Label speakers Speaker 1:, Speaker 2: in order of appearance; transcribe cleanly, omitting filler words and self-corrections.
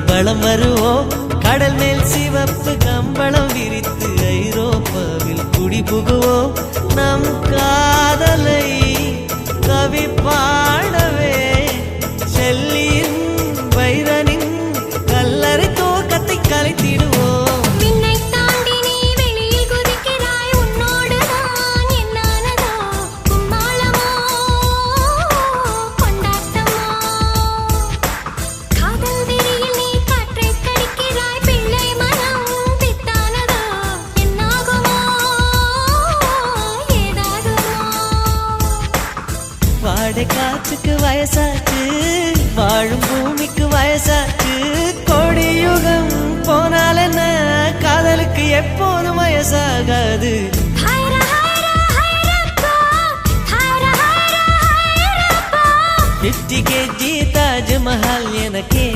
Speaker 1: வளம் வருவோம் கடல் மேல் சிவப்பு கம்பளம் விரித்து ஐரோப்பாவில் குடி புகுவோம் நம் காதலை கவி பாடவே செல்லியின் வைரனின் கல்லறை தோக்கத்தை கலைத்திடுவோம் வாடை காற்றுக்கு வயசாச்சு வாழும் பூமிக்கு வயசாச்சு கொடியுகம் போனால் என்ன காதலுக்கு எப்போதும் வயசாகாது 50 kg தாஜ்மஹால் எனக்கே